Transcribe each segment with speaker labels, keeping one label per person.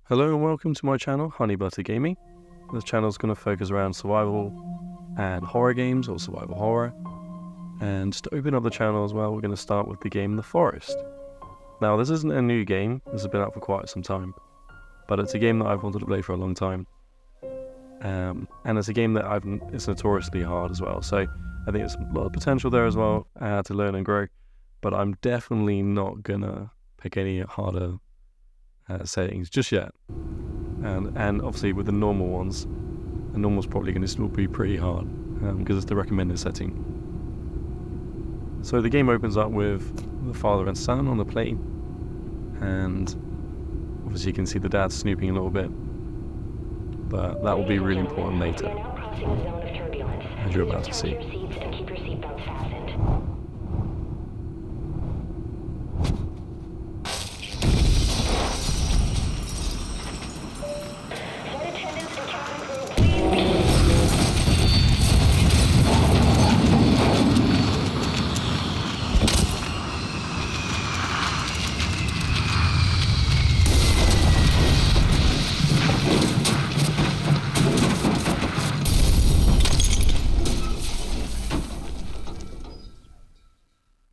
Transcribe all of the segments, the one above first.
Speaker 1: Hello and welcome to my channel, Honey Butter Gaming. This channel is going to focus around survival and horror games, or survival horror. And to open up the channel as well, we're going to start with the game The Forest. Now, this isn't a new game, this has been out for quite some time, but it's a game that I've wanted to play for a long time. And it's a game that it's notoriously hard as well, so I think there's a lot of potential there as well to learn and grow, but I'm definitely not going to pick any harder settings just yet. And obviously with the normal ones, the normal's probably going to still be pretty hard because it's the recommended setting. So the game opens up with the father and son on the plane, and obviously you can see the dad snooping a little bit, but that will be really important later, as you're about to see.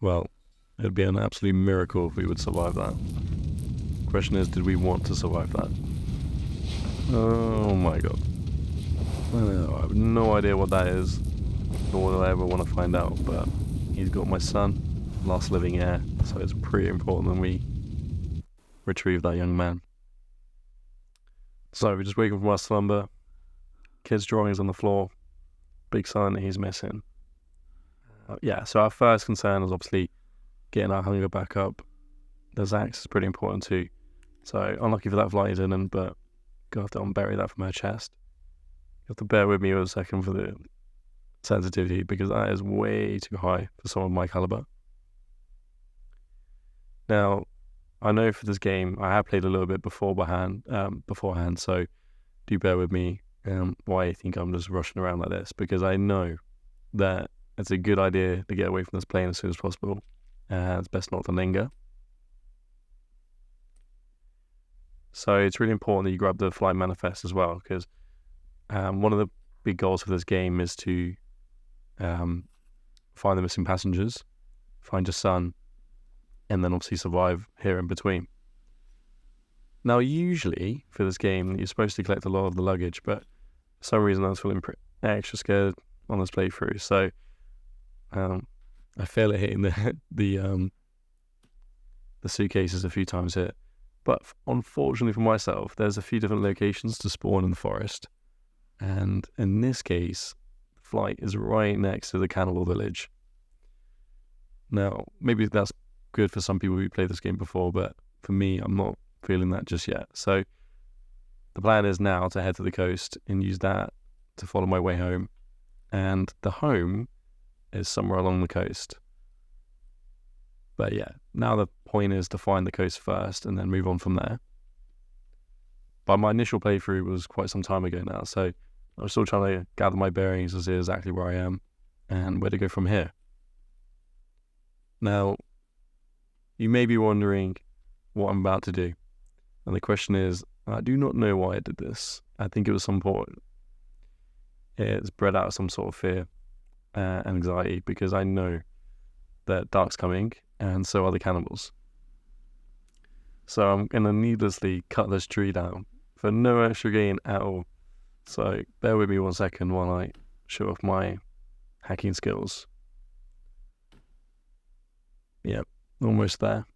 Speaker 1: Well, it would be an absolute miracle if we would survive that. The question is, did we want to survive that? Oh my god. I have no idea what that is, nor will I ever want to find out, but he's got my son, last living heir, so it's pretty important that we retrieve that young man. So we just wake up from our slumber, kid's drawings on the floor, big sign that he's missing. So our first concern is obviously getting our hunger back up. The Zax is pretty important too. So unlucky for that flight didn't, but gonna have to unbury that from her chest. You have to bear with me for a second for the sensitivity, because that is way too high for someone of my caliber. Now, I know for this game I have played a little bit beforehand, so do bear with me why I think I'm just rushing around like this, because I know that it's a good idea to get away from this plane as soon as possible. It's best not to linger. So it's really important that you grab the flight manifest as well, because one of the big goals for this game is to find the missing passengers, find your son, and then obviously survive here in between. Now, usually for this game, you're supposed to collect a lot of the luggage, but for some reason I was feeling extra scared on this playthrough, so I fail at hitting the suitcases a few times here. But unfortunately for myself, there's a few different locations to spawn in the forest, and in this case, the flight is right next to the cannibal village. Now, maybe that's good for some people who played this game before, but for me, I'm not feeling that just yet. So the plan is now to head to the coast and use that to follow my way home, and the home is somewhere along the coast. But yeah, now the point is to find the coast first and then move on from there. But my initial playthrough was quite some time ago now, so I'm still trying to gather my bearings to see exactly where I am and where to go from here. Now, you may be wondering what I'm about to do. And the question is, I do not know why I did this. I think it was some point. It's bred out of some sort of fear and anxiety, because I know that dark's coming and so are the cannibals. So I'm going to needlessly cut this tree down for no extra gain at all. So bear with me 1 second while I show off my hacking skills. Yep, almost there.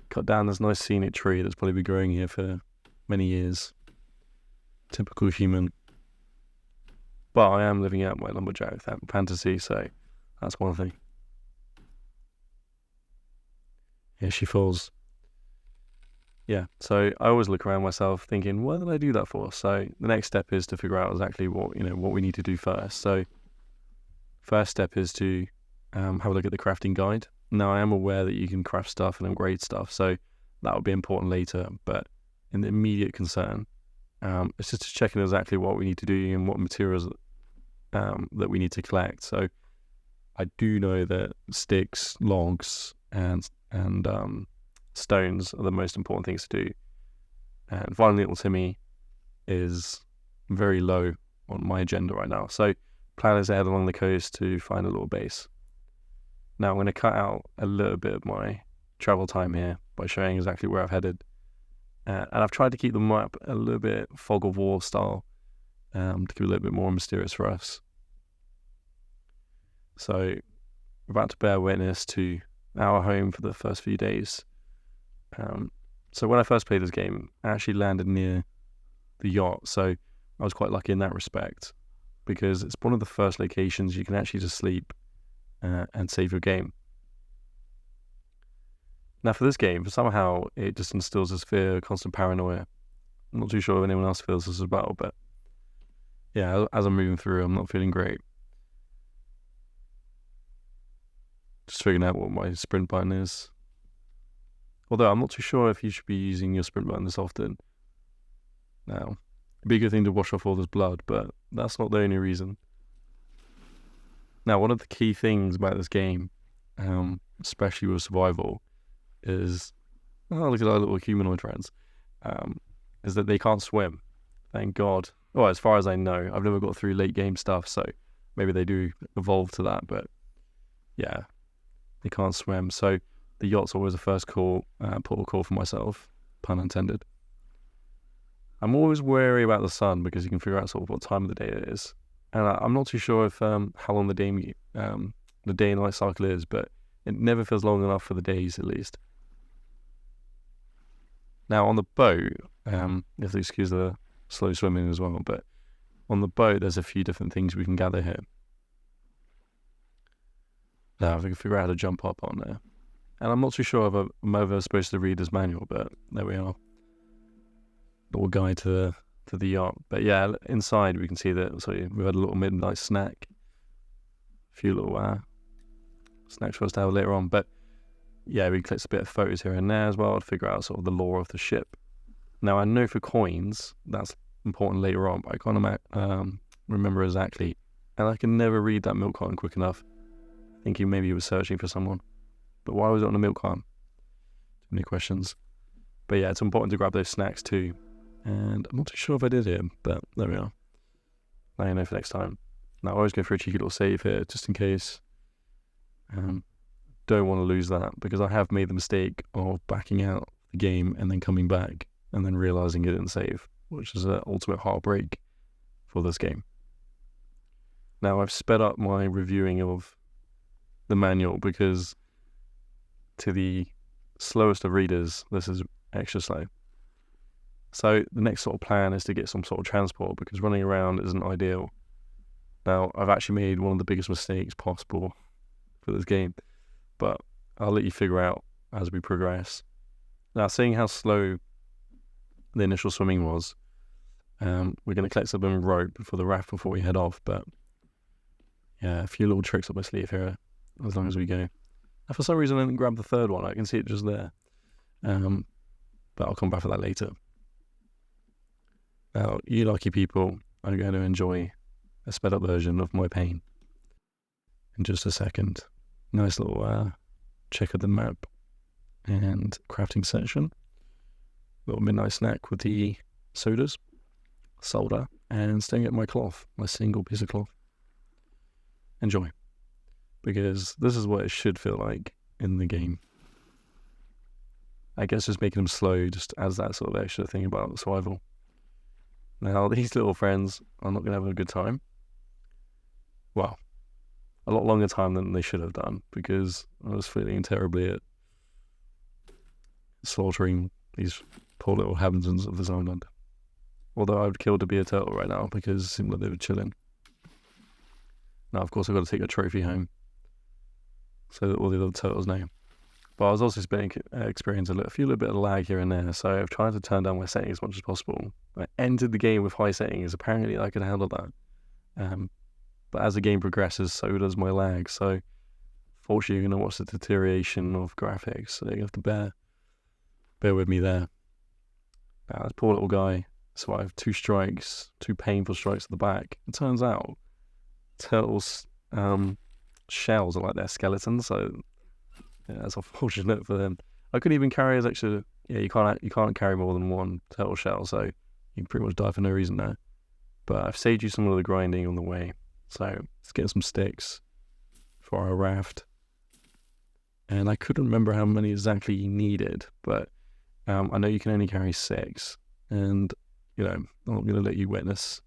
Speaker 1: Cut down this nice scenic tree that's probably been growing here for many years. Typical human. But I am living out my lumberjack fantasy, so that's one thing. Here she falls. Yeah, so I always look around myself thinking, what did I do that for? So the next step is to figure out exactly what we need to do first. So first step is to have a look at the crafting guide. Now, I am aware that you can craft stuff and upgrade stuff, so that will be important later, but in the immediate concern, it's just checking exactly what we need to do and what materials that we need to collect. So I do know that sticks, logs, and stones are the most important things to do. And finding little Timmy is very low on my agenda right now. So plan is to head along the coast to find a little base. Now I'm going to cut out a little bit of my travel time here by showing exactly where I've headed. And I've tried to keep the map a little bit fog of war style, to keep it a little bit more mysterious for us. So we're about to bear witness to our home for the first few days. So when I first played this game, I actually landed near the yacht, so I was quite lucky in that respect, because it's one of the first locations you can actually just sleep and save your game. Now for this game, somehow it just instills this fear, constant paranoia. I'm not too sure if anyone else feels this as well, but yeah, as I'm moving through, I'm not feeling great. Just figuring out what my sprint button is. Although I'm not too sure if you should be using your sprint button this often. Now, it'd be a good thing to wash off all this blood, but that's not the only reason. Now, one of the key things about this game, especially with survival, is, look at our little humanoid friends, is that they can't swim. Thank God. Well, as far as I know, I've never got through late game stuff, so maybe they do evolve to that, but yeah, they can't swim. So the yacht's always the first port of call for myself, pun intended. I'm always wary about the sun because you can figure out sort of what time of the day it is. And I'm not too sure if how long the day and night cycle is, but it never feels long enough for the days at least. Now on the boat, you have to excuse the slow swimming as well, but on the boat there's a few different things we can gather here. Now if we can figure out how to jump up on there. And I'm not too sure if I'm ever supposed to read this manual, but there we are. Little guide to the yacht. But yeah, inside we can see that we've had a little midnight snack. A few little snacks for us to have later on. But yeah, we clicked a bit of photos here and there as well to figure out sort of the lore of the ship. Now I know for coins, that's important later on, but I can't remember exactly. And I can never read that milk carton quick enough, thinking maybe he was searching for someone. But why was it on a milk carton? Too many questions. But yeah, it's important to grab those snacks too. And I'm not too sure if I did here, but there we are. Now you know for next time. Now I always go for a cheeky little save here, just in case. Don't want to lose that, because I have made the mistake of backing out the game and then coming back and then realising it didn't save, which is an ultimate heartbreak for this game. Now I've sped up my reviewing of the manual because to the slowest of readers, this is extra slow. So the next sort of plan is to get some sort of transport, because running around isn't ideal. Now, I've actually made one of the biggest mistakes possible for this game, but I'll let you figure out as we progress. Now, seeing how slow the initial swimming was, we're going to collect some rope for the raft before we head off, but yeah, a few little tricks up my sleeve here as long as we go. And for some reason I didn't grab the third one. I can see it just there. But I'll come back for that later. Now, you lucky people are going to enjoy a sped up version of my pain in just a second. Nice little check of the map and crafting section. Little midnight snack with the sodas, solder, and staying at my cloth, my single piece of cloth. Enjoy. Because this is what it should feel like in the game. I guess just making them slow just adds that sort of extra thing about survival. Now, these little friends are not going to have a good time. Well, a lot longer time than they should have done, because I was feeling terribly at slaughtering these poor little inhabitants of this island. Although I would kill to be a turtle right now, because it seemed like they were chilling. Now, of course, I've got to take a trophy home, so that all the other turtles know. But I was also experiencing a few little bit of lag here and there, so I've tried to turn down my settings as much as possible. I entered the game with high settings. Apparently I could handle that. But as the game progresses, so does my lag. So fortunately you're going to watch the deterioration of graphics, so you have to bear with me there. Now, this poor little guy survived 2 strikes, 2 painful strikes to the back. It turns out turtles' shells are like their skeletons, so yeah, that's unfortunate for them. I couldn't even carry as extra. Yeah, you can't carry more than one turtle shell, so you can pretty much die for no reason there. But I've saved you some of the grinding on the way, so let's get some sticks for our raft. And I couldn't remember how many exactly you needed, but I know you can only carry 6, and I'm not going to let you witness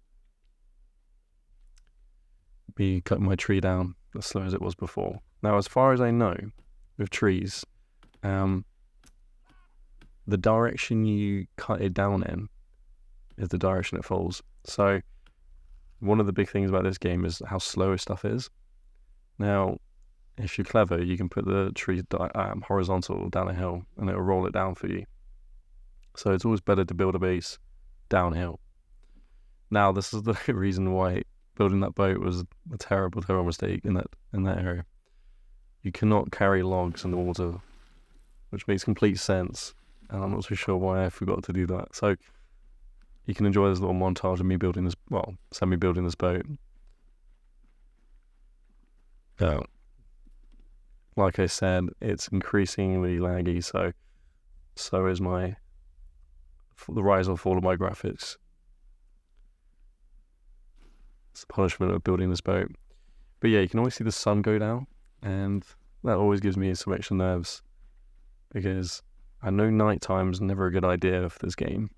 Speaker 1: me cutting my tree down as slow as it was before. Now, as far as I know, with trees, the direction you cut it down in is the direction it falls. So one of the big things about this game is how slow stuff is. Now, if you're clever, you can put the tree horizontal down a hill and it'll roll it down for you. So it's always better to build a base downhill. Now, this is the reason why building that boat was a terrible, terrible mistake in that area. You cannot carry logs in the water, which makes complete sense, and I'm not so sure why I forgot to do that. So you can enjoy this little montage of me building this, semi-building this boat. Now, like I said, it's increasingly laggy, so is the rise or fall of my graphics. It's the punishment of building this boat. But yeah, you can always see the sun go down, and that always gives me some extra nerves, because I know nighttime's never a good idea for this game.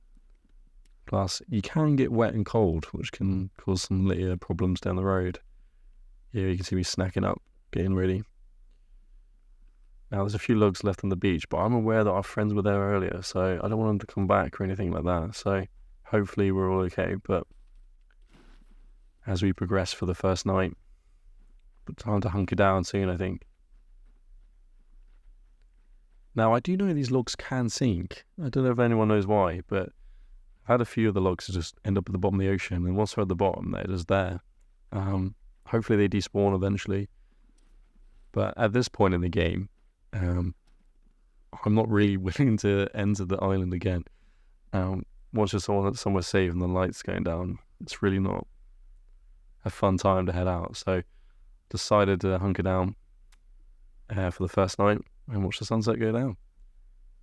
Speaker 1: Plus, you can get wet and cold, which can cause some later problems down the road. Here you can see me snacking up, getting ready. Now, there's a few logs left on the beach, but I'm aware that our friends were there earlier, so I don't want them to come back or anything like that. So hopefully we're all okay, but as we progress for the first night, but time to hunker down soon, I think. Now, I do know these logs can sink. I don't know if anyone knows why, but I've had a few of the logs just end up at the bottom of the ocean, and once they're at the bottom, they're just there. Hopefully they despawn eventually. But at this point in the game, I'm not really willing to enter the island again. Once you're somewhere safe and the light's going down, it's really not a fun time to head out. So decided to hunker down for the first night and watch the sunset go down.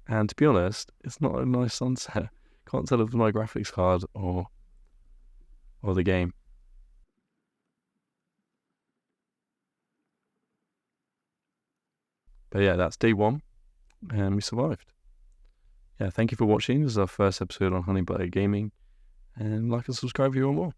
Speaker 1: And to be honest, it's not a nice sunset. Can't tell if it's my graphics card or the game. But yeah, that's day 1, and we survived. Yeah, thank you for watching. This is our first episode on Honey Butter Gaming, and like and subscribe if you want more.